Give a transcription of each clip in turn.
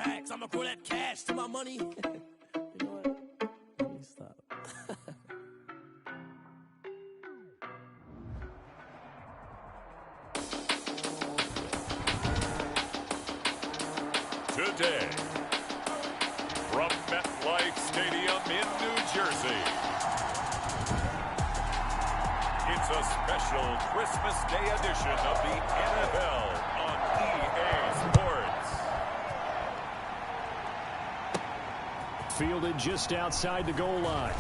racks. I'ma grow that cash to my money. You know what? Let me stop. Today, from MetLife Stadium in New Jersey, it's a special Christmas Day edition of the NFL on EA Sports. Fielded just outside the goal line.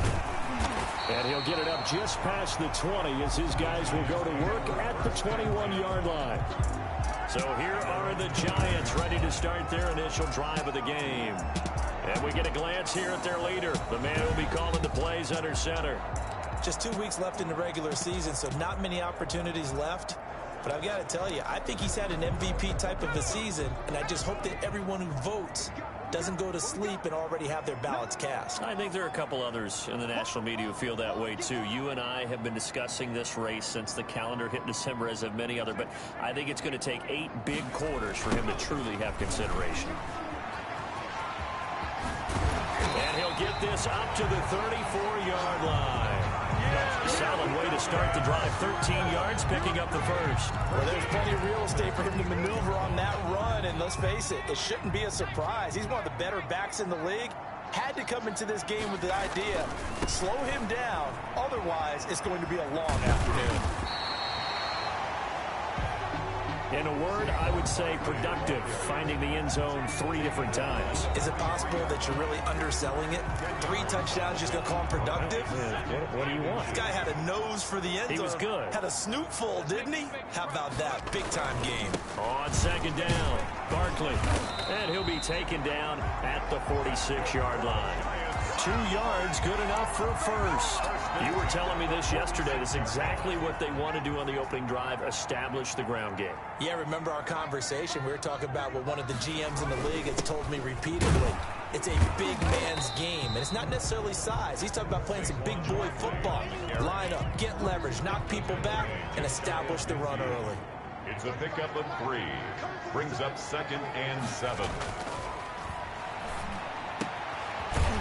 And he'll get it up just past the 20 as his guys will go to work at the 21-yard line. So here are the Giants ready to start their initial drive of the game. And we get a glance here at their leader, the man who will be calling the plays under center. Just 2 weeks left in the regular season, so not many opportunities left. But I've got to tell you, I think he's had an MVP type of a season, and I just hope that everyone who votes doesn't go to sleep and already have their ballots cast. I think there are a couple others in the national media who feel that way too. You and I have been discussing this race since the calendar hit December, as have many other, but I think it's going to take 8 big quarters for him to truly have consideration. And he'll get this up to the 34-yard line. Solid way to start the drive. 13 yards, picking up the first. Well, there's plenty of real estate for him to maneuver on that run, and let's face it, it shouldn't be a surprise. He's one of the better backs in the league. Had to come into this game with the idea, slow him down, otherwise it's going to be a long afternoon. In a word, I would say productive, finding the end zone 3 different times. Is it possible that you're really underselling it? 3 touchdowns, just going to call him productive? What do you want? This guy had a nose for the end zone. He was good. Had a snootful, didn't he? How about that? Big-time game. On second down, Barkley. And he'll be taken down at the 46-yard line. 2 yards, good enough for a first. You were telling me this yesterday. That's exactly what they want to do on the opening drive, establish the ground game. Yeah, remember our conversation? We were talking about what one of the GMs in the league has told me repeatedly. It's a big man's game, and it's not necessarily size. He's talking about playing some big boy football. Line up, get leverage, knock people back, and establish the run early. It's a pickup of 3. Brings up 2nd and 7.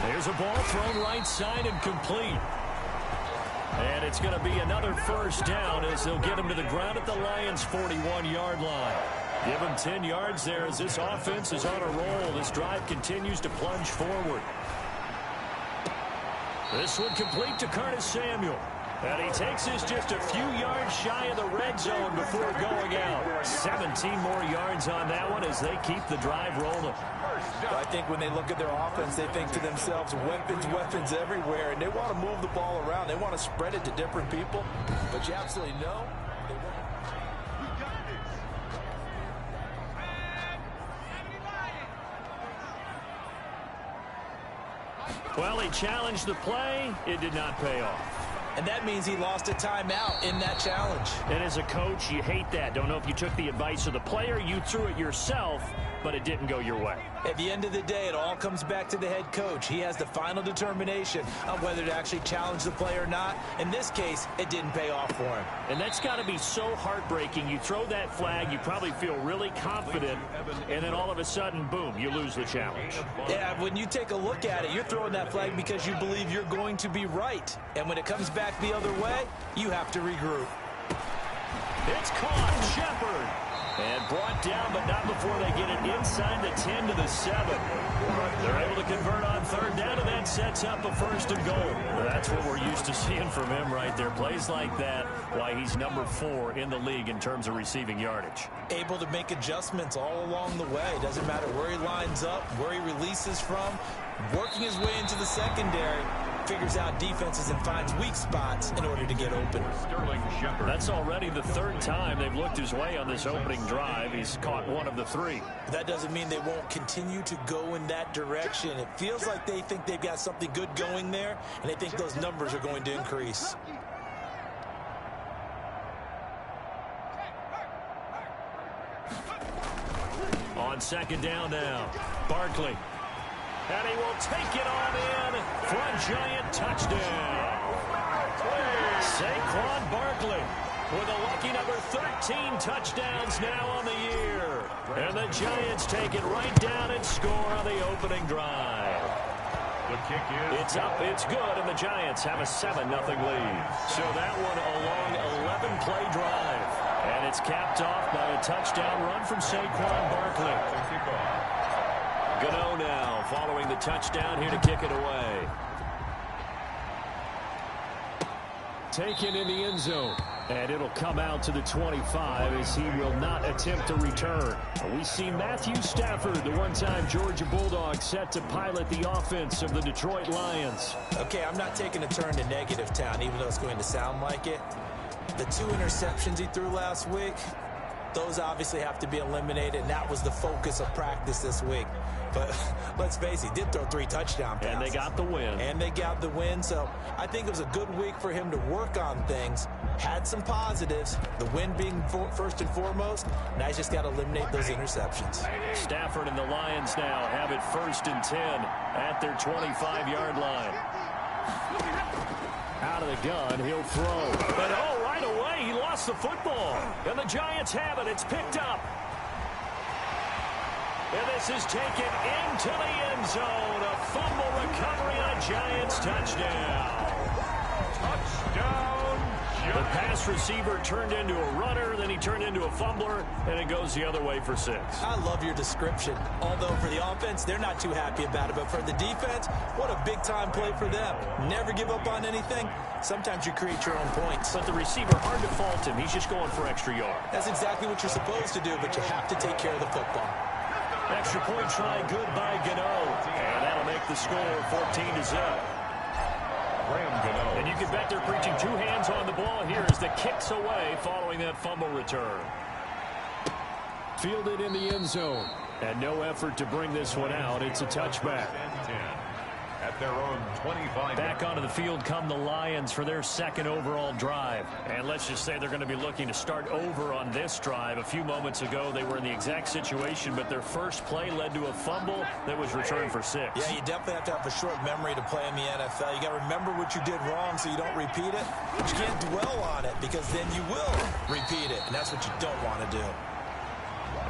There's a ball thrown right side and complete. And it's going to be another first down as they'll get him to the ground at the Lions' 41-yard line. Give him 10 yards there as this offense is on a roll. This drive continues to plunge forward. This one complete to Curtis Samuel. And he takes this just a few yards shy of the red zone before going out. 17 more yards on that one as they keep the drive rolling. I think when they look at their offense, they think to themselves, weapons everywhere, and they want to move the ball around. They want to spread it to different people, but you absolutely know they want. Well, he challenged the play. It did not pay off. And that means he lost a timeout in that challenge. And as a coach, you hate that. Don't know if you took the advice of the player, you threw it yourself, but it didn't go your way. At the end of the day, it all comes back to the head coach. He has the final determination on whether to actually challenge the play or not. In this case, it didn't pay off for him. And that's got to be so heartbreaking. You throw that flag, you probably feel really confident, and then all of a sudden, boom, you lose the challenge. Yeah, when you take a look at it, you're throwing that flag because you believe you're going to be right. And when it comes back the other way, you have to regroup. It's caught. Shepard. And brought down, but not before they get it inside the 10 to the 7. They're able to convert on third down, and that sets up a 1st and goal. That's what we're used to seeing from him right there. Plays like that, why he's number 4 in the league in terms of receiving yardage. Able to make adjustments all along the way. Doesn't matter where he lines up, where he releases from. Working his way into the secondary. Figures out defenses and finds weak spots in order to get open. That's already the 3rd time they've looked his way on this opening drive. He's caught 1 of the 3. But that doesn't mean they won't continue to go in that direction. It feels like they think they've got something good going there, and they think those numbers are going to increase. On second down now, Barkley. And he will take it on in for a Giant touchdown. Saquon Barkley with a lucky number 13 touchdowns now on the year. And the Giants take it right down and score on the opening drive. The kick is it's up, it's good, and the Giants have a 7-0 lead. So that one a long 11-play drive. And it's capped off by a touchdown run from Saquon Barkley. Gano now following the touchdown here to kick it away. Taken in the end zone. And it'll come out to the 25 as he will not attempt to return. We see Matthew Stafford, the one-time Georgia Bulldog, set to pilot the offense of the Detroit Lions. Okay, I'm not taking a turn to negative town, even though it's going to sound like it. The 2 interceptions he threw last week, those obviously have to be eliminated, and that was the focus of practice this week. But let's face it, he did throw 3 touchdown passes. And they got the win. And they got the win, so I think it was a good week for him to work on things. Had some positives, the win being first and foremost. Now he's just got to eliminate those interceptions. Stafford and the Lions now have it 1st and 10 at their 25-yard line. Out of the gun, he'll throw. But oh, right away, he lost the football. And the Giants have it. It's picked up. And this is taken into the end zone. A fumble recovery and a Giants touchdown. touchdown. The pass receiver turned into a runner, then he turned into a fumbler, and it goes the other way for 6. I love your description. Although for the offense, they're not too happy about it. But for the defense, what a big-time play for them. Never give up on anything. Sometimes you create your own points. But the receiver, hard to fault him. He's just going for extra yard. That's exactly what you're supposed to do, but you have to take care of the football. Extra point try good by Gano. And that'll make the score 14-0. And you can bet they're preaching 2 hands on the ball here as the kick's away following that fumble return. Fielded in the end zone. And no effort to bring this one out. It's a touchback. At their own 25. Back onto the field come the Lions for their 2nd overall drive. And let's just say they're going to be looking to start over on this drive. A few moments ago, they were in the exact situation, but their first play led to a fumble that was returned for 6. Yeah, you definitely have to have a short memory to play in the NFL. You got to remember what you did wrong so you don't repeat it. But you can't dwell on it because then you will repeat it, and that's what you don't want to do.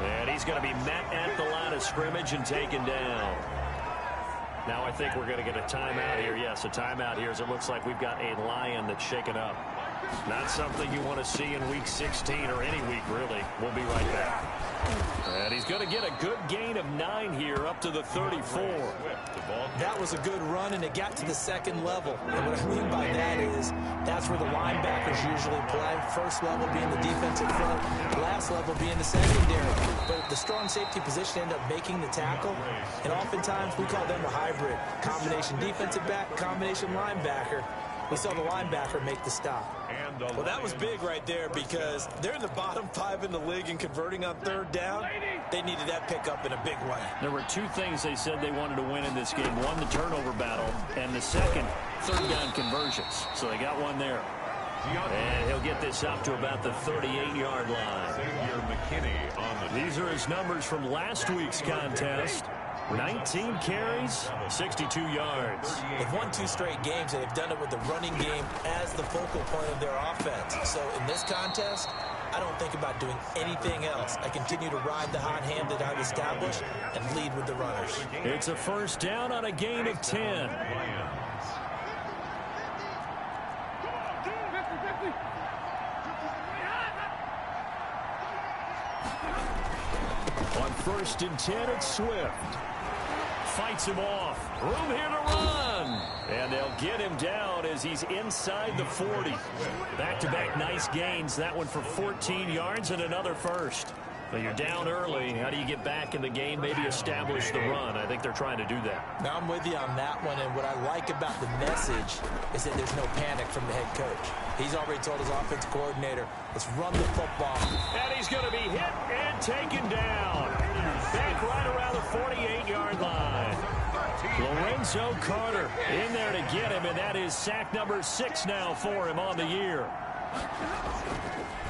And he's going to be met at the line of scrimmage and taken down. Now I think we're going to get a timeout here. Yes, a timeout here as it looks like we've got a Lion that's shaken up. Not something you want to see in Week 16 or any week, really. We'll be right back. And he's going to get a good gain of 9 here up to the 34. That was a good run, and it got to the 2nd level. And what I mean by that is that's where the linebackers usually play. First level being the defensive front, last level being the secondary. But the strong safety position ended up making the tackle, and oftentimes we call them a hybrid. Combination defensive back, combination linebacker. We saw the linebacker make the stop. Well, that was big right there because they're in the bottom 5 in the league and converting on 3rd down. They needed that pickup in a big way. There were 2 things they said they wanted to win in this game. One, the turnover battle, and the second, 3rd down conversions. So they got one there. And he'll get this up to about the 38-yard line. These are his numbers from last week's contest. 19 carries, 62 yards. They've won 2 straight games, and they've done it with the running game as the focal point of their offense. So in this contest, I don't think about doing anything else. I continue to ride the hot hand that I've established and lead with the runners. It's a 1st down on a gain of 10. On 1st and 10, it's Swift. Fights him off. Room here to run. And they'll get him down as he's inside the 40. Back-to-back nice gains. That one for 14 yards and another 1st. But you're down early. How do you get back in the game, maybe establish the run? I think they're trying to do that. Now, I'm with you on that one, and what I like about the message is that there's no panic from the head coach. He's already told his offensive coordinator, let's run the football. And he's going to be hit and taken down. Back right around the 48-yard line. Lorenzo Carter in there to get him, and that is sack number 6 now for him on the year.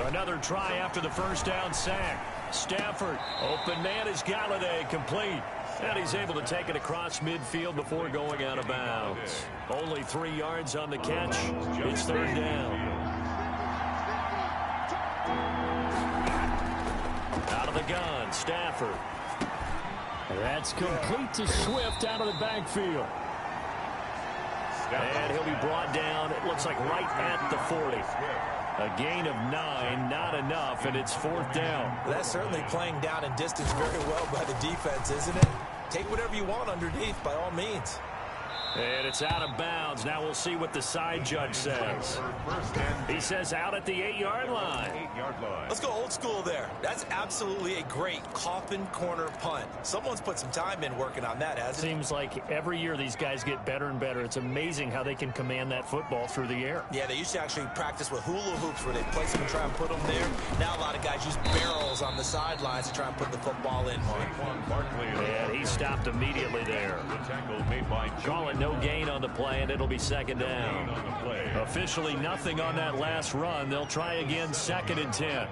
Another try after the 1st down sack. Stafford, open man is Galladay, complete. And he's able to take it across midfield before going out of bounds. Only 3 yards on the catch. It's 3rd down. gun. Stafford. That's complete to Swift out of the backfield. And he'll be brought down, it looks like right at the 40. A gain of 9, not enough, and it's 4th down. That's certainly playing down in distance very well by the defense, isn't it? Take whatever you want underneath, by all means. And it's out of bounds. Now we'll see what the side judge says. He says out at the 8-yard line. Let's go old school there. That's absolutely a great coffin corner punt. Someone's put some time in working on that, hasn't it? Seems like every year these guys get better and better. It's amazing how they can command that football through the air. Yeah, they used to actually practice with hula hoops where they place them and try and put them there. Now a lot of guys use barrels on the sidelines to try and put the football in. And he stopped immediately there. Calling no gain on the play, and it'll be 2nd down. Officially nothing on that last run. They'll try again, 2nd and 10.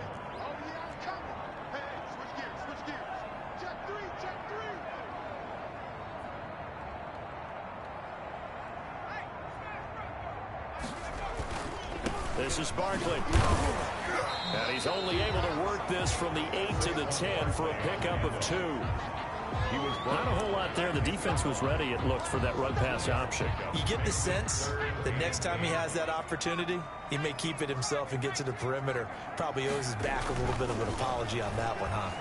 This is Barkley. And he's only able to work this from the 8 to the 10 for a pickup of 2. Not a whole lot there. The defense was ready, it looked, for that run-pass option. You get the sense that next time he has that opportunity, he may keep it himself and get to the perimeter. Probably owes his back a little bit of an apology on that one, huh?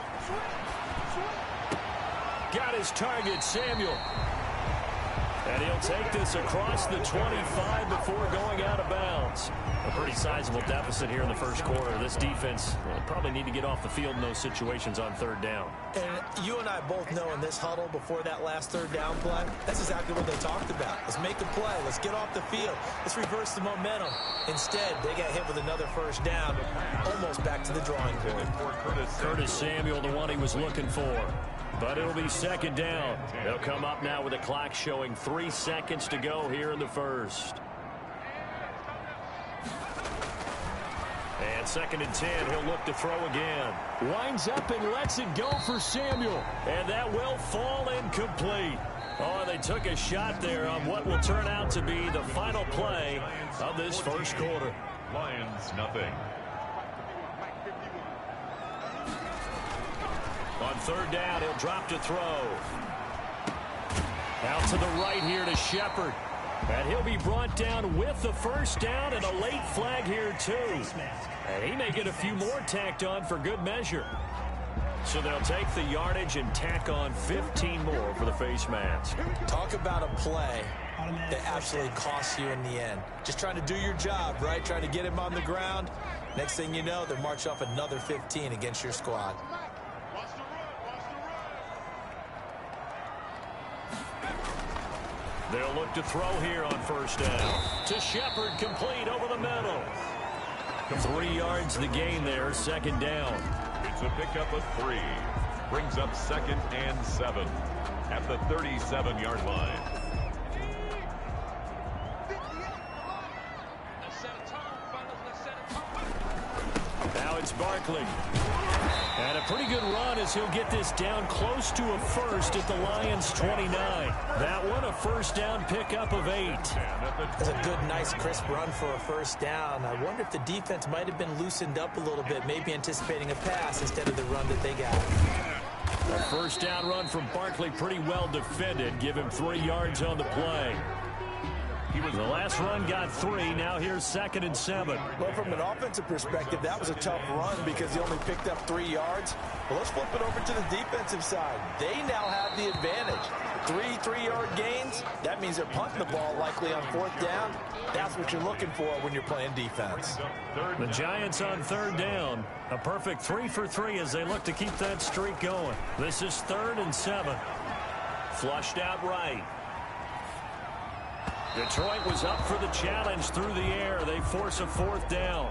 Got his target, Samuel. And he'll take this across the 25 before going out of bounds. A pretty sizable deficit here in the first quarter. This defense will probably need to get off the field in those situations on 3rd down. And you and I both know in this huddle before that last 3rd down play, that's exactly what they talked about. Let's make a play. Let's get off the field. Let's reverse the momentum. Instead, they got hit with another 1st down, almost back to the drawing board. Curtis Samuel, the one he was looking for. But it'll be 2nd down. They'll come up now with a clock showing 3 seconds to go here in the first. And 2nd and 10, he'll look to throw again. Winds up and lets it go for Samuel. And that will fall incomplete. Oh, they took a shot there on what will turn out to be the final play of this first quarter. Lions, nothing. On 3rd down, he'll drop to throw. Out to the right here to Shepard. And he'll be brought down with the 1st down and a late flag here, too. And he may get a few more tacked on for good measure. So they'll take the yardage and tack on 15 more for the face mask. Talk about a play that absolutely costs you in the end. Just trying to do your job, right? Trying to get him on the ground. Next thing you know, they'll march off another 15 against your squad. They'll look to throw here on 1st down. To Shepard, complete over the middle. 3 yards the gain there, 2nd down. It's a pickup of 3. Brings up 2nd and 7 at the 37-yard line. Now it's Barkley. And a pretty good run as he'll get this down close to a 1st at the Lions' 29. That one, a 1st down pickup of 8. That's a good, nice, crisp run for a 1st down. I wonder if the defense might have been loosened up a little bit, maybe anticipating a pass instead of the run that they got. A 1st down run from Barkley, pretty well defended. Give him 3 yards on the play. The last run got 3. Now here's 2nd and 7. Well, from an offensive perspective, that was a tough run because he only picked up 3 yards. Well, let's flip it over to the defensive side. They now have the advantage. 3 3-yard gains. That means they're punting the ball likely on 4th down. That's what you're looking for when you're playing defense. The Giants on 3rd down. A perfect 3 for 3 as they look to keep that streak going. This is 3rd and 7. Flushed out right. Detroit was up for the challenge through the air. They force a 4th down.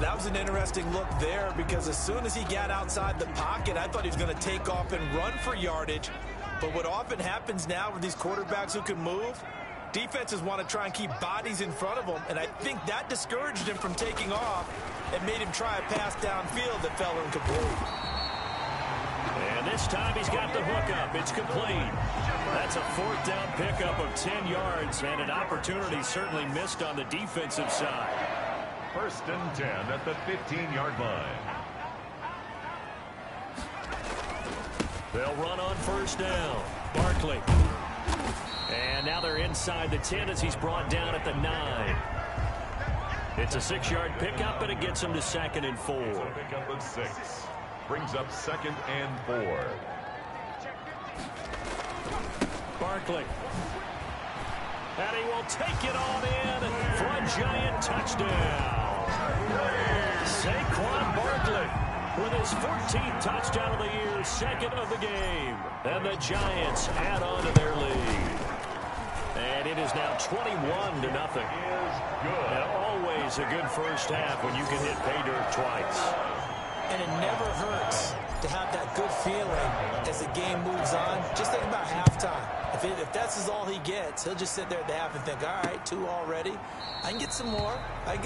That was an interesting look there because as soon as he got outside the pocket, I thought he was going to take off and run for yardage. But what often happens now with these quarterbacks who can move, defenses want to try and keep bodies in front of them, and I think that discouraged him from taking off and made him try a pass downfield that fell incomplete. And this time he's got the hook up. It's complete. That's a 4th down pickup of 10 yards and an opportunity certainly missed on the defensive side. 1st and 10 at the 15-yard line. They'll run on first down. Barkley. And now they're inside the 10 as he's brought down at the 9. It's a 6-yard pickup, and it gets him to 2nd and 4. It's a pickup of 6. Brings up 2nd and 4. Barkley. And he will take it on in for a Giant touchdown. Saquon Barkley with his 14th touchdown of the year, 2nd of the game. And the Giants add on to their lead. And it is now 21-0. And always a good first half when you can hit pay dirt twice. And it never hurts to have that good feeling as the game moves on. Just think about halftime. If that's all he gets, he'll just sit there at the half and think, all right, 2 already. I can get some more. And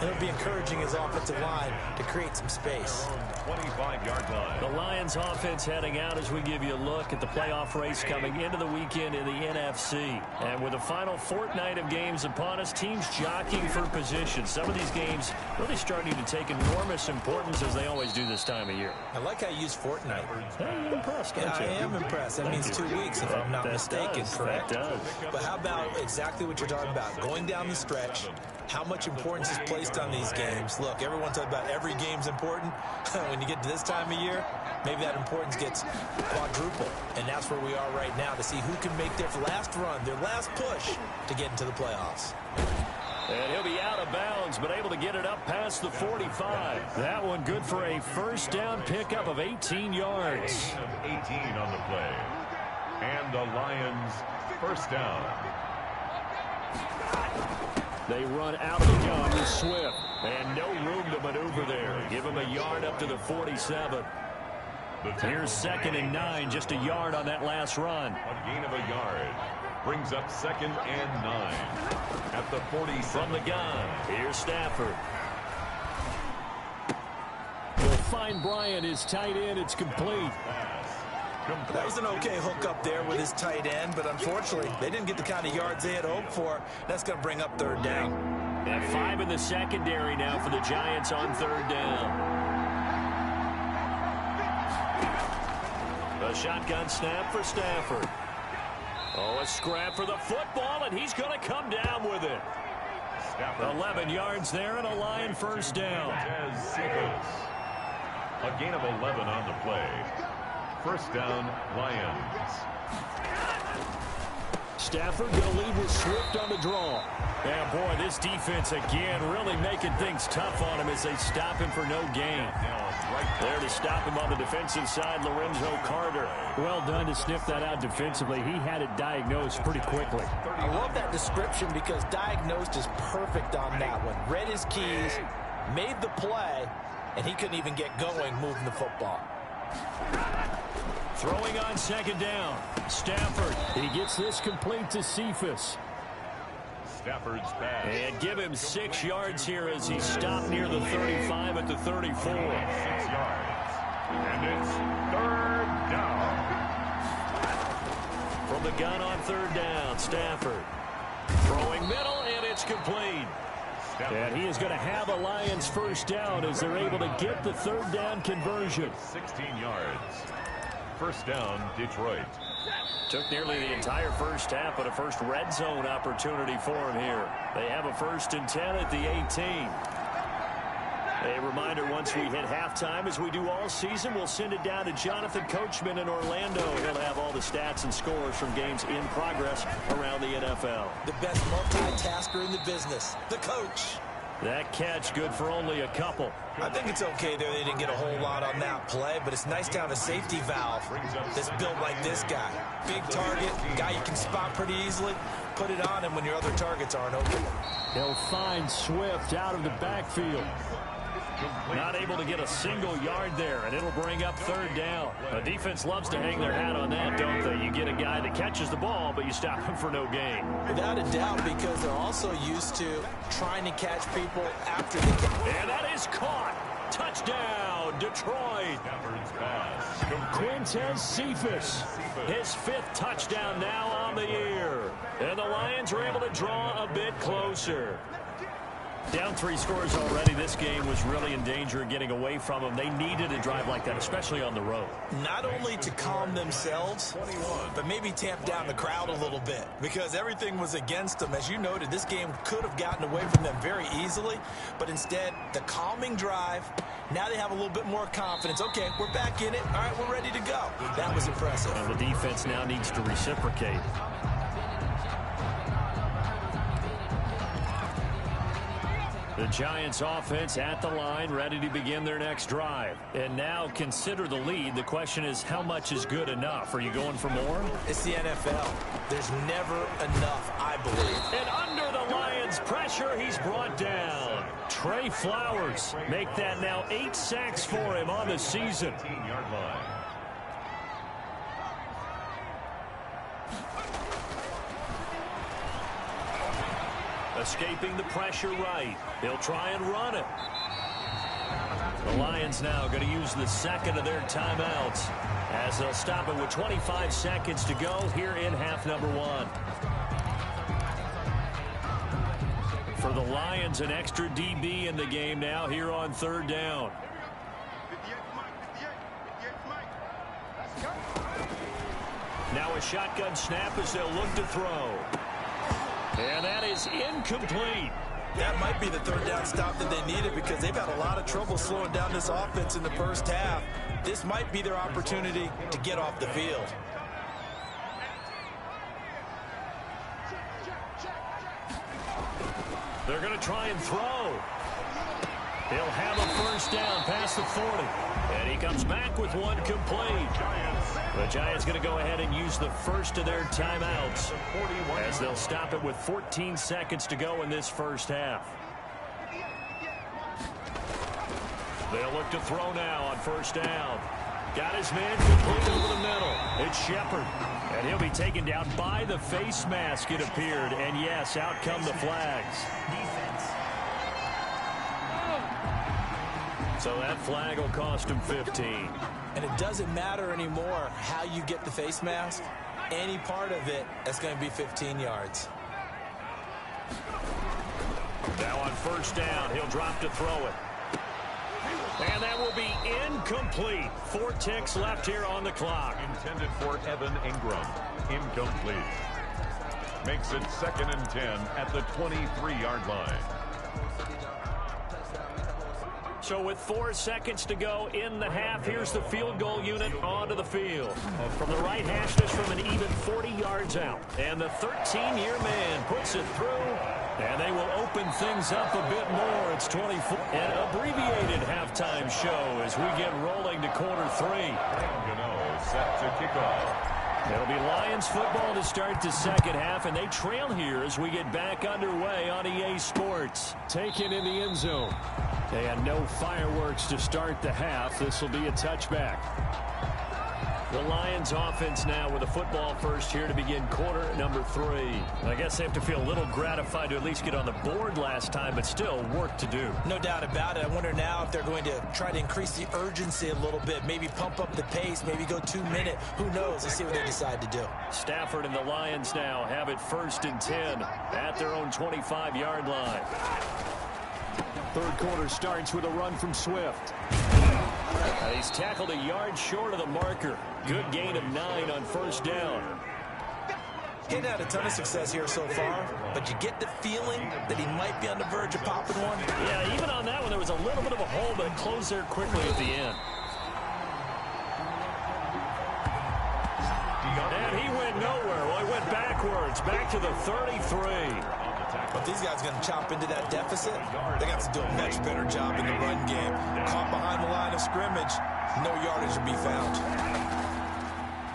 it'll be encouraging his offensive line to create some space. 25-yard line. The Lions offense heading out as we give you a look at the playoff race coming into the weekend in the NFC. And with the final fortnight of games upon us, teams jockeying for position. Some of these games really starting to take enormous importance as they always do this time of year. I like how you use fortnight. Hey, impressed, don't you? I am impressed. That means 2 weeks, if I'm not mistaken, correct? That does. But how about exactly what you're talking about? Going down the stretch, how much importance is placed on these games. Look, everyone talks about every game's important. When you get to this time of year, maybe that importance gets quadruple. And that's where we are right now to see who can make their last run, their last push to get into the playoffs. And he'll be out of bounds, but able to get it up past the 45. That one good for a first down pickup of 18 yards. 18 on the play. And the Lions first down. They run out of the gun with Swift. And no room to maneuver there. Give him a yard up to the 47. Here's 2nd and 9, just a yard on that last run. A gain of a yard. Brings up 2nd and 9. At the 40 from the gun. Here's Stafford. Will find Bryant, his tight end. It's complete. That was an okay hook up there with his tight end, but unfortunately, they didn't get the kind of yards they had hoped for. That's going to bring up 3rd down. And 5 in the secondary now for the Giants on 3rd down. A shotgun snap for Stafford. Oh, a scrap for the football, and he's going to come down with it. Stafford. 11 yards there and a Lion first down. A gain of 11 on the play. First down, Lions. Stafford going to lead with Swift on the draw. And boy, this defense again really making things tough on him as they stop him for no gain. There to stop him on the defensive side, Lorenzo Carter. Well done to sniff that out defensively. He had it diagnosed pretty quickly. I love that description because diagnosed is perfect on that one. Read his keys, made the play, and he couldn't even get going moving the football. Throwing on 2nd down. Stafford. He gets this complete to Cephas. Stafford's pass. And give him 6 yards here as he stopped near the 35 at the 34. 6 yards. And it's 3rd down. From the gun on 3rd down, Stafford. Throwing middle, and it's complete. And he is going to have a Lions first down as they're able to get the 3rd down conversion. 16 yards. First down, Detroit. Took nearly the entire first half, but a first red zone opportunity for him here. They have a 1st and 10 at the 18. A reminder, once we hit halftime, as we do all season, we'll send it down to Jonathan Coachman in Orlando. He'll have all the stats and scores from games in progress around the NFL. The best multitasker in the business, the coach. That catch good for only a couple. I think it's okay there. They didn't get a whole lot on that play, but it's nice to have a safety valve that's built like this guy. Big target, guy you can spot pretty easily. Put it on him when your other targets aren't open. He'll find Swift out of the backfield. Not able to get a single yard there, and it'll bring up 3rd down. The defense loves to hang their hat on that, don't they? You get a guy that catches the ball, but you stop him for no gain. Without a doubt, because they're also used to trying to catch people after the catch. And that is caught. Touchdown, Detroit. Quintez Cephas, his 5th touchdown now on the year. And the Lions are able to draw a bit closer. Down 3 scores already. This game was really in danger of getting away from them. They needed a drive like that, especially on the road. Not only to calm themselves, but maybe tamp down the crowd a little bit because everything was against them. As you noted, this game could have gotten away from them very easily, but instead, the calming drive, now they have a little bit more confidence. Okay, we're back in it. All right, we're ready to go. That was impressive. And the defense now needs to reciprocate. The Giants offense at the line, ready to begin their next drive. And now consider the lead. The question is, how much is good enough? Are you going for more? It's the NFL. There's never enough, I believe. And under the Lions' pressure, he's brought down. Trey Flowers make that now 8 sacks for him on the season. Escaping the pressure right. They'll try and run it. The Lions now going to use the second of their timeouts as they'll stop it with 25 seconds to go here in half number 1. For the Lions, an extra DB in the game now here on third down. Now a shotgun snap as they'll look to throw. And that is incomplete. That might be the third down stop that they needed because they've had a lot of trouble slowing down this offense in the first half. This might be their opportunity to get off the field. They're going to try and throw. He'll have a first down past the 40. And he comes back with one complete. The Giants going to go ahead and use the first of their timeouts as they'll stop it with 14 seconds to go in this first half. They'll look to throw now on first down. Got his man complete over the middle. It's Shepard. And he'll be taken down by the face mask, it appeared. And yes, out come the flags. So that flag will cost him 15. And it doesn't matter anymore how you get the face mask. Any part of it, that's going to be 15 yards. Now on first down, he'll drop to throw it. And that will be incomplete. 4 ticks left here on the clock. Intended for Evan Ingram. Incomplete. Makes it 2nd and 10 at the 23-yard line. So with 4 seconds to go in the half, here's the field goal unit onto the field. From the right hash, this from an even 40 yards out. And the 13-year man puts it through. And they will open things up a bit more. It's 24. An abbreviated halftime show as we get rolling to quarter 3. Gano set to kick off. It'll be Lions football to start the second half, and they trail here as we get back underway on EA Sports. Taken in the end zone. And no fireworks to start the half. This will be a touchback. The Lions offense now with a football first here to begin quarter number 3. I guess they have to feel a little gratified to at least get on the board last time, but still work to do. No doubt about it. I wonder now if they're going to try to increase the urgency a little bit, maybe pump up the pace, maybe go 2-minute. Who knows? Let's see what they decide to do. Stafford and the Lions now have it 1st and 10 at their own 25-yard line. Third quarter starts with a run from Swift. He's tackled a yard short of the marker. Good gain of 9 on first down. He's had a ton of success here so far, but you get the feeling that he might be on the verge of popping one. Yeah, even on that one, there was a little bit of a hole, but it closed there quickly at the end. And he went nowhere. Well, he went backwards, back to the 33. But these guys are going to chop into that deficit. They got to do a much better job in the run game. Caught behind the line of scrimmage, no yardage to be found.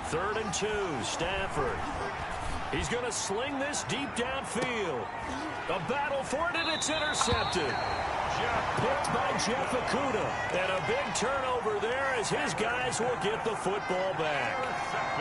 3rd and 2, Stafford. He's going to sling this deep downfield. A battle for it, and it's intercepted. Picked by Jeff Okudah. And a big turnover there as his guys will get the football back.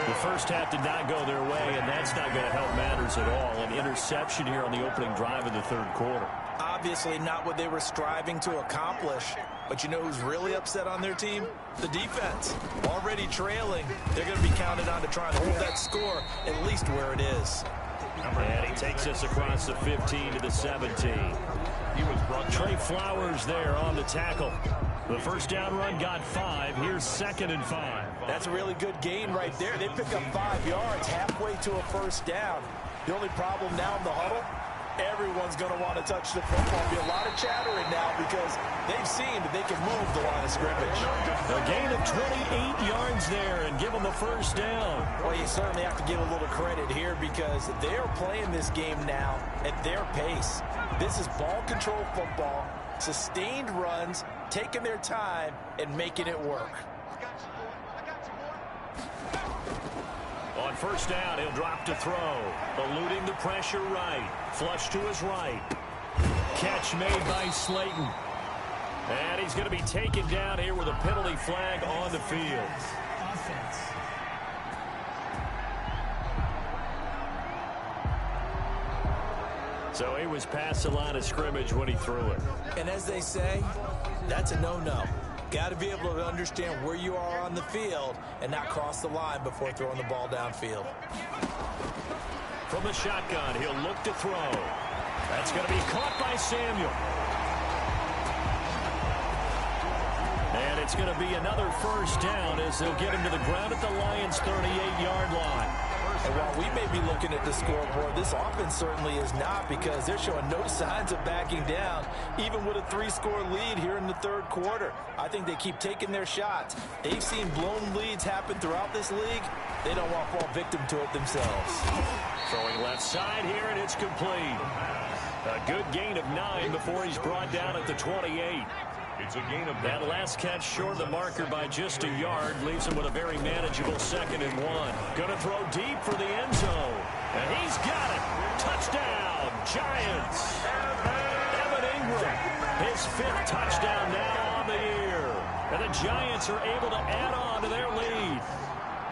The first half did not go their way, and that's not going to help matters at all. An interception here on the opening drive of the third quarter. Obviously not what they were striving to accomplish. But you know who's really upset on their team? The defense. Already trailing. They're going to be counted on to try and hold that score at least where it is. And he takes us across the 15 to the 17. Trey Flowers there on the tackle. The first down run got 5. Here's 2nd and 5. That's a really good gain right there. They pick up 5 yards halfway to a first down. The only problem now in the huddle, everyone's going to want to touch the football. There'll be a lot of chattering now because they've seen that they can move the line of scrimmage. A gain of 28 yards there and give them the first down. Well, you certainly have to give a little credit here because they're playing this game now at their pace. This is ball control football, sustained runs, taking their time and making it work. On first down, he'll drop to throw. Eluding the pressure right. Flush to his right. Catch made by Slayton. And he's going to be taken down here with a penalty flag on the field. So he was past the line of scrimmage when he threw it. And as they say, that's a no-no. Got to be able to understand where you are on the field and not cross the line before throwing the ball downfield. From the shotgun, he'll look to throw. That's going to be caught by Samuel. And it's going to be another first down as they'll get him to the ground at the Lions' 38-yard line. And while we may be looking at the scoreboard, this offense certainly is not because they're showing no signs of backing down, even with a 3-score lead here in the third quarter. I think they keep taking their shots. They've seen blown leads happen throughout this league. They don't want to fall victim to it themselves. Throwing left side here, and it's complete. A good gain of 9 before he's brought down at the 28. It's a gain of that last catch short of the marker by just a yard leaves him with a very manageable 2nd and 1. Gonna throw deep for the end zone. And he's got it. Touchdown, Giants. Evan Ingram, his 5th touchdown now on the year. And the Giants are able to add on to their lead.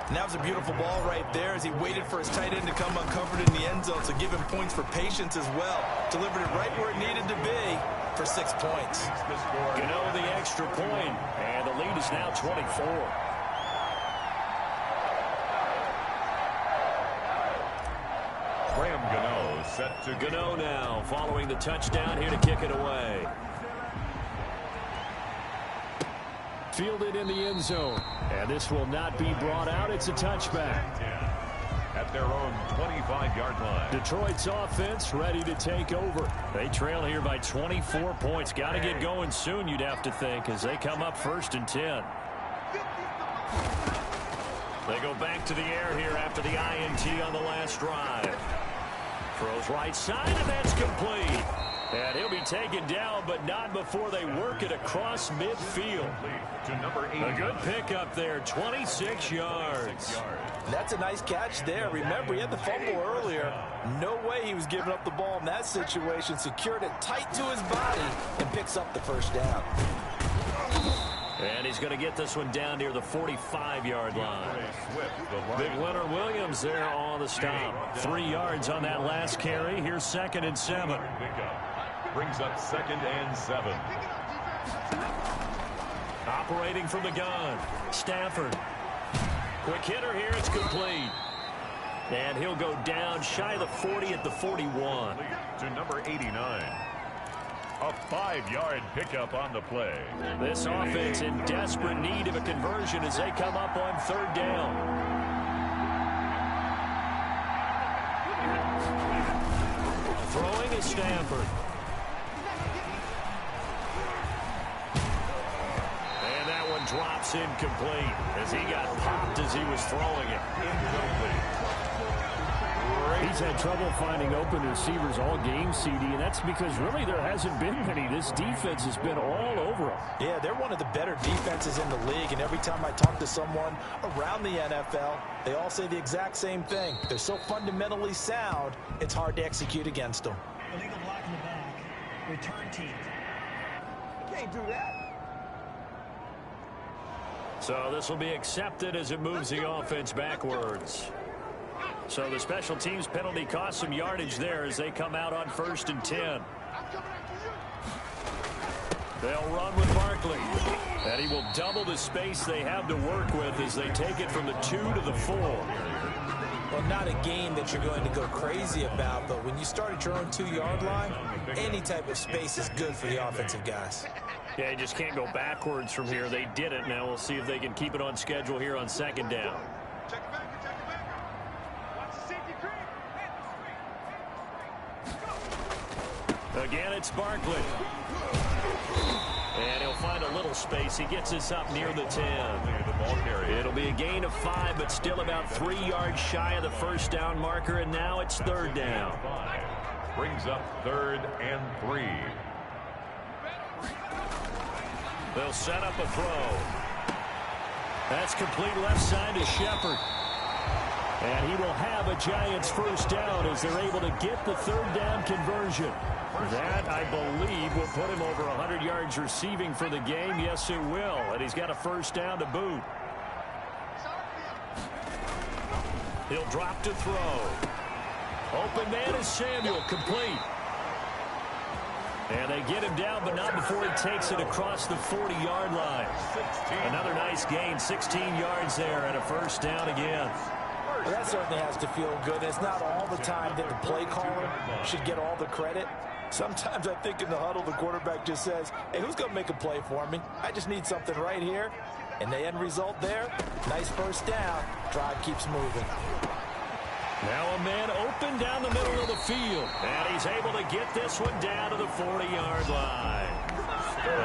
And that was a beautiful ball right there as he waited for his tight end to come uncovered in the end zone, so give him points for patience as well. Delivered it right where it needed to be for 6 points. Gano the extra point, and the lead is now 24. Graham Gano set to Gano now following the touchdown here to kick it away. Fielded in the end zone. And this will not be brought out. It's a touchback. At their own 25-yard line. Detroit's offense ready to take over. They trail here by 24 points. Got to get going soon, you'd have to think, as they come up 1st and 10. They go back to the air here after the INT on the last drive. Throws right side, and that's complete. And he'll be taken down, but not before they work it across midfield. To number 8. A good pickup there, 26 yards. That's a nice catch there. Remember, he had the fumble earlier. No way he was giving up the ball in that situation. Secured it tight to his body and picks up the first down. And he's going to get this one down near the 45-yard line. Big Leonard Williams there on the stop. 3 yards on that last carry. Here's 2nd and 7. Brings up 2nd and 7. Operating from the gun, Stafford. Quick hitter here, it's complete. And he'll go down shy of the 40 at the 41. To number 89. A 5-yard pickup on the play. This offense in desperate need of a conversion as they come up on 3rd down. Throwing is Stafford. And that one drops incomplete as he got popped as he was throwing it. Incomplete. He's had trouble finding open receivers all game, CD, and that's because really there hasn't been many. This defense has been all over him. Yeah, they're one of the better defenses in the league, and every time I talk to someone around the NFL, they all say the exact same thing. They're so fundamentally sound, it's hard to execute against them. Illegal block in the back. Return team. Can't do that. So this will be accepted as it moves the offense backwards. So the special teams penalty cost some yardage there as they come out on 1st and 10. They'll run with Barkley. And he will double the space they have to work with as they take it from the 2 to the 4. Well, not a game that you're going to go crazy about, but when you start at your own 2-yard line, any type of space is good for the offensive guys. Yeah, you just can't go backwards from here. They did it. Now we'll see if they can keep it on schedule here on 2nd down. Again, it's Barkley. And he'll find a little space. He gets us up near the 10. It'll be a gain of 5, but still about 3 yards shy of the first down marker, and now it's 3rd down. Brings up 3rd and 3. They'll set up a throw. That's complete left side to Shepard. And he will have a Giants first down as they're able to get the 3rd down conversion. That, I believe, will put him over 100 yards receiving for the game. Yes, it will. And he's got a first down to boot. He'll drop to throw. Open man is Samuel, complete. And they get him down, but not before he takes it across the 40-yard line. Another nice gain, 16 yards there, and a first down again. Well, that certainly has to feel good. It's not all the time that the play caller should get all the credit. Sometimes I think in the huddle, the quarterback just says, hey, who's going to make a play for me? I just need something right here. And the end result there, nice first down. Drive keeps moving. Now a man open down the middle of the field. And he's able to get this one down to the 40-yard line.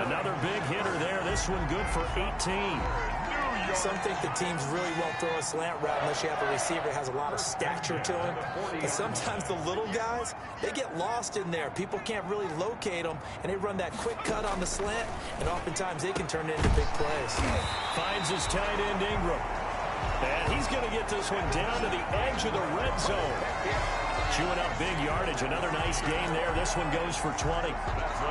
Another big hitter there. This one good for 18. Some think the teams really won't throw a slant route unless you have a receiver that has a lot of stature to him. But sometimes the little guys, they get lost in there. People can't really locate them, and they run that quick cut on the slant, and oftentimes they can turn it into big plays. Finds his tight end, Ingram. And he's going to get this one down to the edge of the red zone. Chewing up big yardage. Another nice gain there. This one goes for 20.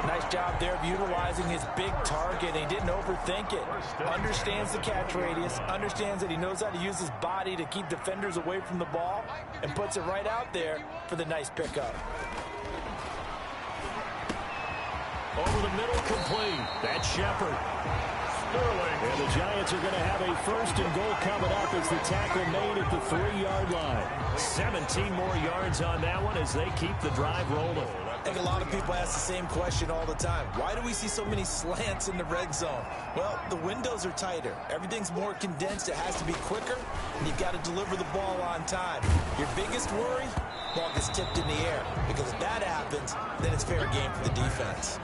Nice job there of utilizing his big target. He didn't overthink it. Understands the catch radius. Understands that he knows how to use his body to keep defenders away from the ball. And puts it right out there for the nice pickup. Over the middle, complete. That's Shepard. And the Giants are going to have a first and goal coming up as the tackle made at the 3-yard line. 17 more yards on that one as they keep the drive rolling. I think a lot of people ask the same question all the time. Why do we see so many slants in the red zone? Well, the windows are tighter. Everything's more condensed. It has to be quicker, and you've got to deliver the ball on time. Your biggest worry? Ball gets tipped in the air. Because if that happens, then it's fair game for the defense.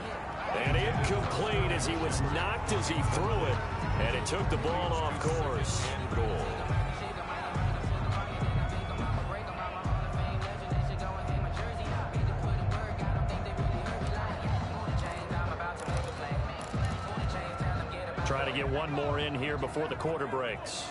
And incomplete as he was knocked as he threw it. And it took the ball off course. Goal. Try to get one more in here before the quarter breaks.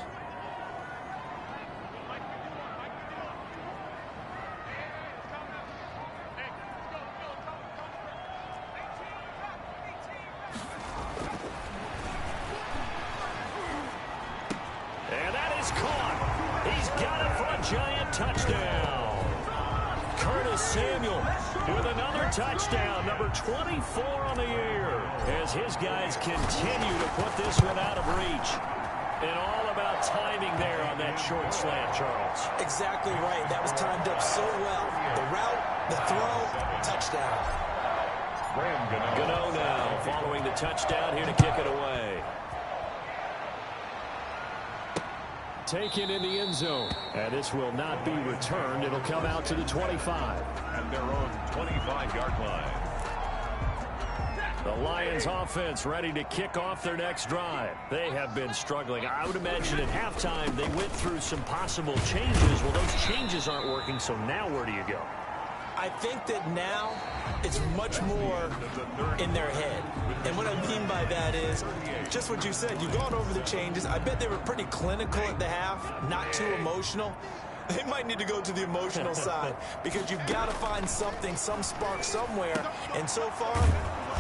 And that is caught. He's got it for a Giant touchdown. Curtis Samuel with another touchdown, number 24 on the year, as his guys continue to put this one out of reach. And all about timing there on that short slant, Charles. Exactly right. That was timed up so well. The route, the throw, touchdown. Gano now following the touchdown here to kick it away. Taken in the end zone. And this will not be returned. It'll come out to the 25. At their own 25-yard line. The Lions offense ready to kick off their next drive. They have been struggling. I would imagine at halftime they went through some possible changes. Well, those changes aren't working, so now where do you go? I think that now it's much more in their head. And what I mean by that is just what you said. You've gone over the changes. I bet they were pretty clinical at the half, not too emotional. They might need to go to the emotional side because you've got to find something, some spark somewhere. And so far,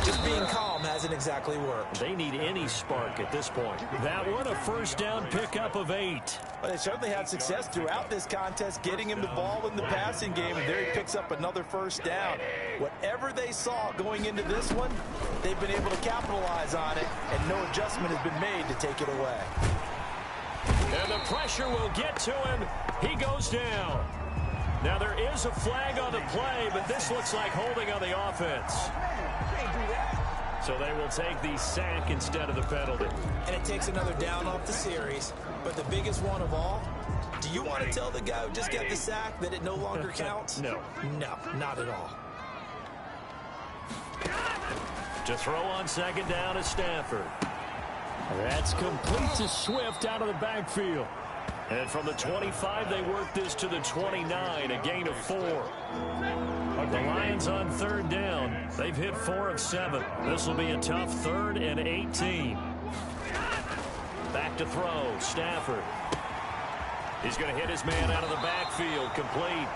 just being calm hasn't exactly worked. They need any spark at this point. That one, a first down pickup of 8. But they certainly had success throughout this contest, getting him the ball in the passing game, and there he picks up another first down. Whatever they saw going into this one, they've been able to capitalize on it, and no adjustment has been made to take it away. And the pressure will get to him. He goes down. Now there is a flag on the play, but this looks like holding on the offense. So they will take the sack instead of the penalty. And it takes another down off the series. But the biggest one of all, do you want to tell the guy who just got the sack that it no longer counts? No. No, not at all. To throw on second down is Stafford. That's complete to Swift out of the backfield. And from the 25, they work this to the 29, a gain of 4. The Lions on third down. They've hit 4 of 7. This will be a tough 3rd and 18. Back to throw, Stafford. He's going to hit his man out of the backfield, complete.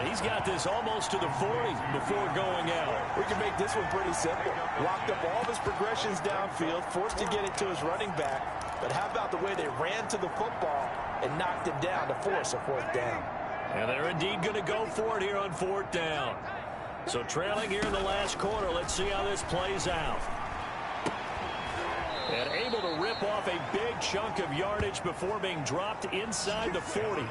He's got this almost to the 40 before going out. We can make this one pretty simple. Locked up all of his progressions downfield, forced to get it to his running back. But how about the way they ran to the football and knocked him down to force a 4th down? And they're indeed going to go for it here on 4th down. So trailing here in the last quarter, let's see how this plays out. And able to rip off a big chunk of yardage before being dropped inside the 40.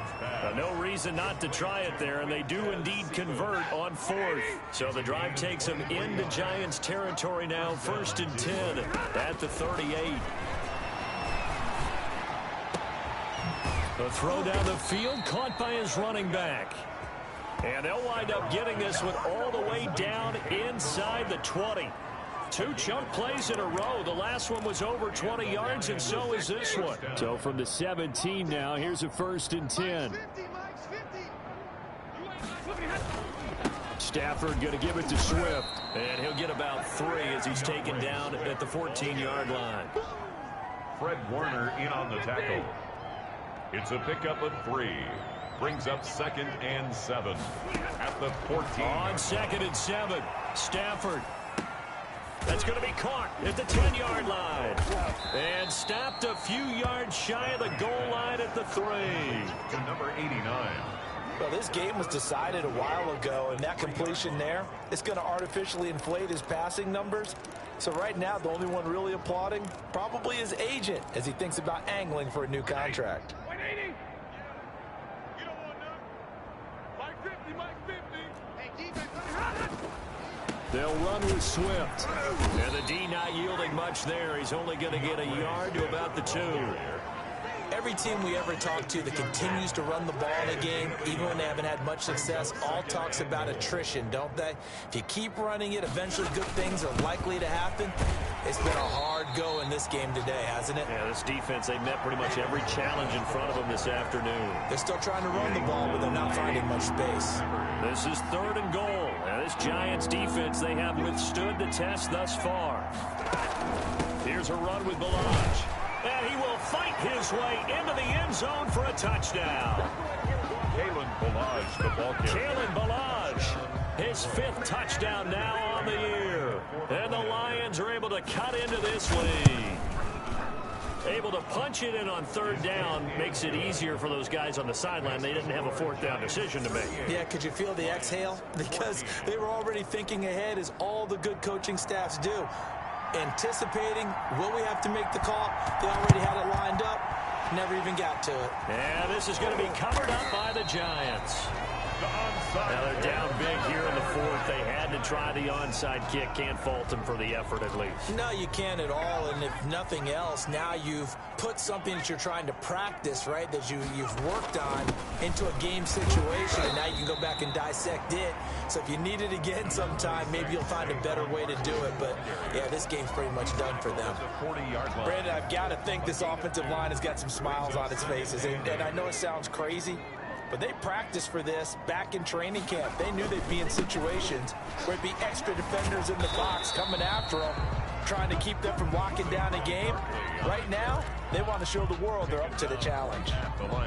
No reason not to try it there, and they do indeed convert on 4th. So the drive takes them into Giants territory now, 1st and 10 at the 38. The throw down the field, caught by his running back. And they'll wind up getting this one all the way down inside the 20. 2 chunk plays in a row. The last one was over 20 yards, and so is this one. So from the 17 now, here's a 1st and 10. Stafford going to give it to Swift. And he'll get about 3 as he's taken down at the 14-yard line. Fred Warner in on the tackle. It's a pickup of 3. Brings up 2nd and 7 at the 14. On 2nd and 7, Stafford. That's going to be caught at the 10-yard line. And stopped a few yards shy of the goal line at the 3. To number 89. Well, this game was decided a while ago, and that completion there, it's going to artificially inflate his passing numbers. So right now, the only one really applauding probably his agent as he thinks about angling for a new contract. They'll run with Swift. And the D not yielding much there. He's only going to get a yard to about the 2. Every team we ever talk to that continues to run the ball in a game, even when they haven't had much success, all talks about attrition, don't they? If you keep running it, eventually good things are likely to happen. It's been a hard go in this game today, hasn't it? Yeah, this defense, they met pretty much every challenge in front of them this afternoon. They're still trying to run the ball, but they're not finding much space. This is 3rd and goal. Now, this Giants defense, they have withstood the test thus far. Here's a run with Ballage. And he will fight his way into the end zone for a touchdown. Kalen Ballage, the ball carrier. Kalen Ballage, his 5th touchdown now on the year. And the Lions are able to cut into this lead. Able to punch it in on 3rd down makes it easier for those guys on the sideline. They didn't have a 4th down decision to make. Yeah, could you feel the exhale? Because they were already thinking ahead, as all the good coaching staffs do. Anticipating, will we have to make the call? They already had it lined up, never even got to it. And this is going to be covered up by the Giants. Now they're down big here in the 4th. They had to try the onside kick. Can't fault them for the effort at least. No, you can't at all. And if nothing else, now you've put something that you're trying to practice, right, that you've worked on into a game situation. And now you can go back and dissect it. So if you need it again sometime, maybe you'll find a better way to do it. But, yeah, this game's pretty much done for them. Brandon, I've got to think this offensive line has got some smiles on its faces. And I know it sounds crazy, but they practiced for this back in training camp. They knew they'd be in situations where it'd be extra defenders in the box coming after them, trying to keep them from locking down a game. Right now, they want to show the world they're up to the challenge.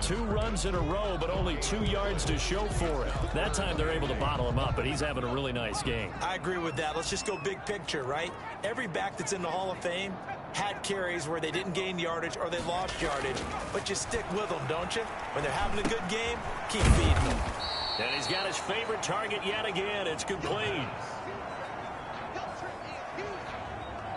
2 runs in a row, but only 2 yards to show for it. That time they're able to bottle him up, but he's having a really nice game. I agree with that. Let's just go big picture, right? Every back that's in the Hall of Fame had carries where they didn't gain yardage or they lost yardage, but you stick with them, don't you? When they're having a good game, keep feeding them. And he's got his favorite target yet again. It's complete.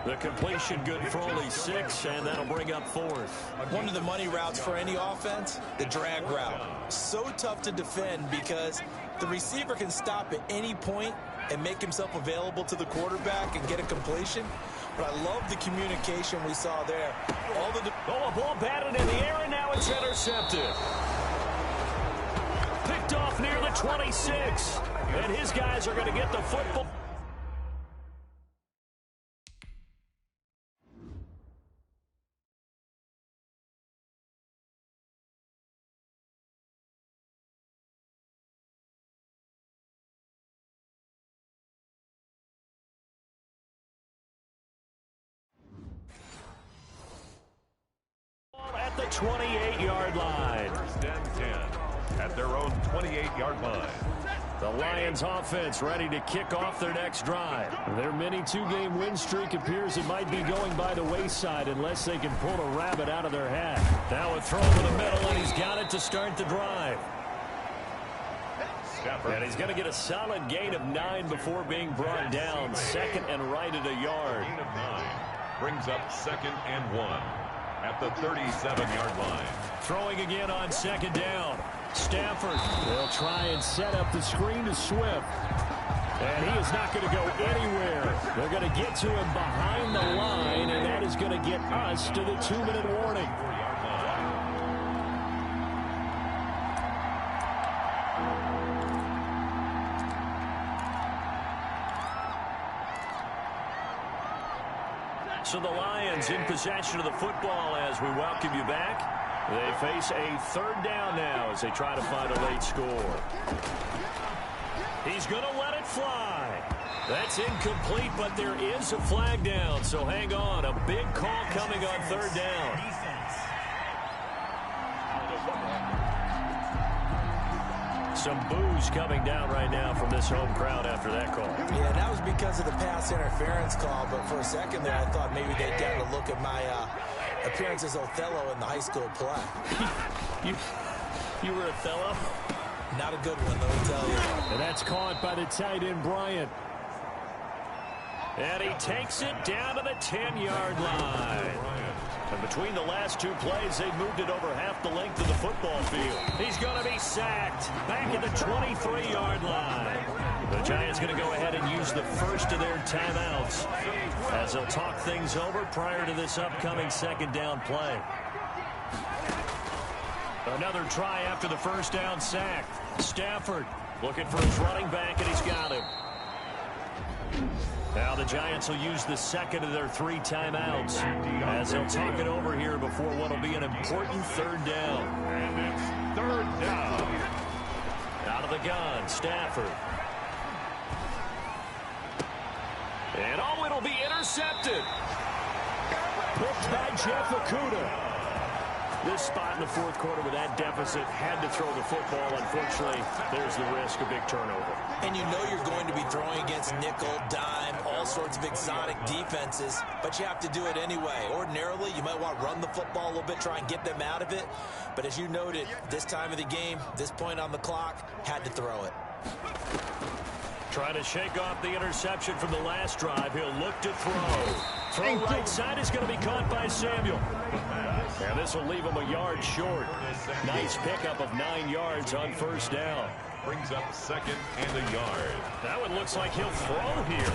The completion good for only 6, and that'll bring up 4th. One of the money routes for any offense, the drag route. So tough to defend because the receiver can stop at any point and make himself available to the quarterback and get a completion. But I love the communication we saw there. A ball batted in the air, and now it's intercepted. Picked off near the 26. And his guys are going to get the football. At the 28-yard line. First and 10 at their own 28-yard line. The Lions offense ready to kick off their next drive. Their mini 2-game win streak appears it might be going by the wayside unless they can pull a rabbit out of their hat. Now a throw to the middle, and he's got it to start the drive. And he's going to get a solid gain of 9 before being brought down. Second and right at a yard. Gain of 9 brings up 2nd and 1 at the 37-yard line. Throwing again on 2nd down. Stafford, they'll try and set up the screen to Swift. And he is not going to go anywhere. They're going to get to him behind the line, and that is going to get us to the 2-minute warning. So the Lions in possession of the football as we welcome you back. They face a 3rd down now as they try to find a late score. He's going to let it fly. That's incomplete, but there is a flag down, so hang on. A big call coming on 3rd down. Some boos coming down right now from this home crowd after that call. Yeah, that was because of the pass interference call, but for a second there I thought maybe they'd get a look at my appearance as Othello in the high school play. You were Othello? Not a good one, let me tell you. And that's caught by the tight end, Bryant. And he takes it down to the 10-yard line. And between the last 2 plays, they moved it over half the length of the football field. He's going to be sacked back at the 23-yard line. The Giants going to go ahead and use the first of their timeouts as they'll talk things over prior to this upcoming 2nd down play. Another try after the 1st down sack. Stafford looking for his running back, and he's got him. Now the Giants will use the 2nd of their 3 timeouts as they'll talk it over here before what will be an important 3rd down. And it's 3rd down. Out of the gun, Stafford. And it'll be intercepted. Picked by Jeff Okudah. This spot in the 4th quarter with that deficit had to throw the football. Unfortunately, there's the risk of big turnover. And you know you're going to be throwing against nickel, dime, all sorts of exotic defenses, but you have to do it anyway. Ordinarily, you might want to run the football a little bit, try and get them out of it. But as you noted, this time of the game, this point on the clock, had to throw it. Trying to shake off the interception from the last drive. He'll look to throw. Throw right side is going to be caught by Samuel. And this will leave him a yard short. Nice pickup of 9 yards on 1st down. Brings up 2nd and a yard. That one looks like he'll throw here.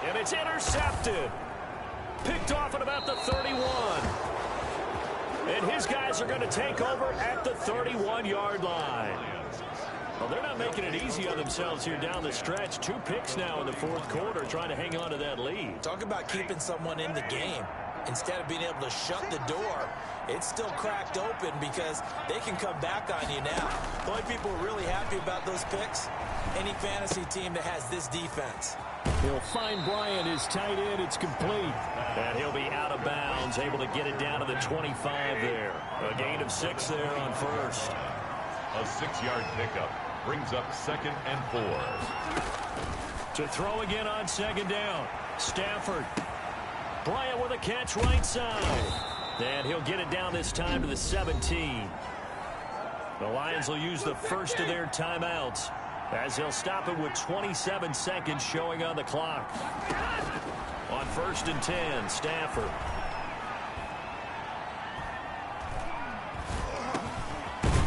And it's intercepted. Picked off at about the 31. And his guys are going to take over at the 31-yard line. Well, they're not making it easy on themselves here down the stretch. 2 picks now in the 4th quarter trying to hang on to that lead. Talk about keeping someone in the game. Instead of being able to shut the door, it's still cracked open because they can come back on you now. The only people who are really happy about those picks, any fantasy team that has this defense. He'll find Bryant, his tight end. It's complete. And he'll be out of bounds, able to get it down to the 25 there. A gain of 6 there on 1st. A 6-yard pickup brings up 2nd and 4. To throw again on 2nd down. Stafford. Bryant with a catch right side. And he'll get it down this time to the 17. The Lions will use the first of their timeouts as they'll stop it with 27 seconds showing on the clock. On 1st and 10, Stafford.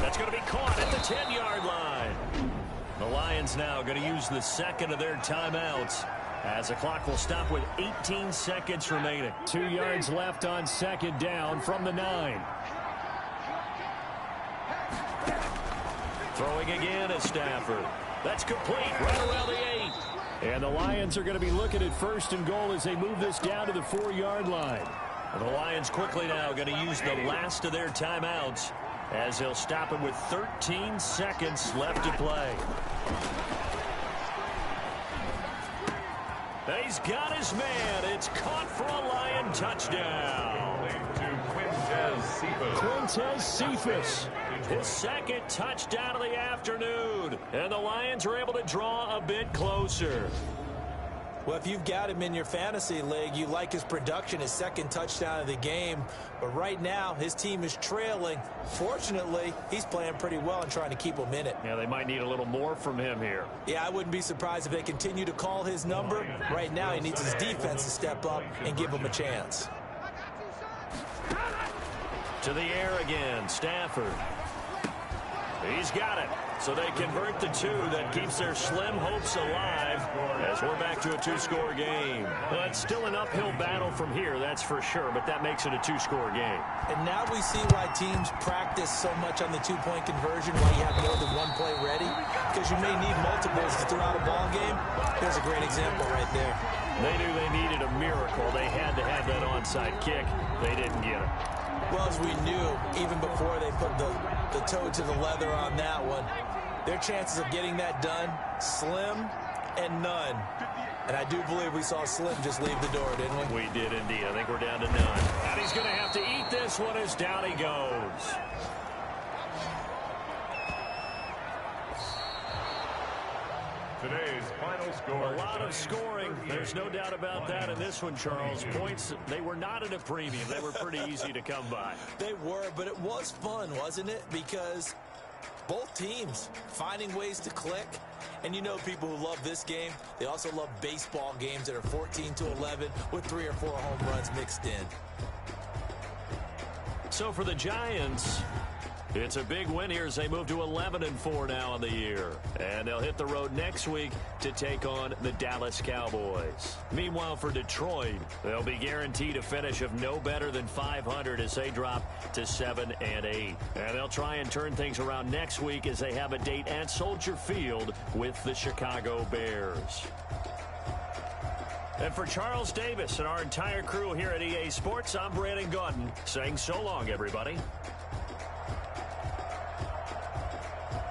That's going to be caught at the 10-yard line. The Lions now going to use the second of their timeouts as the clock will stop with 18 seconds remaining. 2 yards left on 2nd down from the 9. Throwing again is Stafford. That's complete right around the 8. And the Lions are going to be looking at 1st and goal as they move this down to the 4-yard line. And the Lions quickly now going to use the last of their timeouts as they'll stop it with 13 seconds left to play. He's got his man. It's caught for a Lion touchdown. Quintez Cephus. His second touchdown of the afternoon. And the Lions are able to draw a bit closer. Well, if you've got him in your fantasy league, you like his production, his second touchdown of the game. But right now, his team is trailing. Fortunately, he's playing pretty well and trying to keep them in it. Yeah, they might need a little more from him here. Yeah, I wouldn't be surprised if they continue to call his number. Right now, he needs his defense to step up and give him a chance. To the air again, Stafford. He's got it. So they convert the 2. That keeps their slim hopes alive as we're back to a 2-score game. Well, it's still an uphill battle from here, that's for sure, but that makes it a 2-score game. And now we see why teams practice so much on the 2-point conversion, why you have more than one play ready, because you may need multiples throughout a ball game. There's a great example right there. They knew they needed a miracle. They had to have that onside kick. They didn't get it. Well, as we knew, even before they put the toe to the leather on that one, their chances of getting that done, slim and none. And I do believe we saw Slim just leave the door, didn't we? We did indeed. I think we're down to none. And he's going to have to eat this one as down he goes. Today's final score. A lot of scoring. There's no doubt about that in this one, Charles. Points, they were not at a premium. They were pretty easy to come by. They were, but it was fun, wasn't it? Because both teams finding ways to click. And you know people who love this game, they also love baseball games that are 14-11 with 3 or 4 home runs mixed in. So for the Giants, it's a big win here as they move to 11-4 now in the year. And they'll hit the road next week to take on the Dallas Cowboys. Meanwhile, for Detroit, they'll be guaranteed a finish of no better than 500 as they drop to 7-8. And they'll try and turn things around next week as they have a date at Soldier Field with the Chicago Bears. And for Charles Davis and our entire crew here at EA Sports, I'm Brandon Gaudin saying so long, everybody.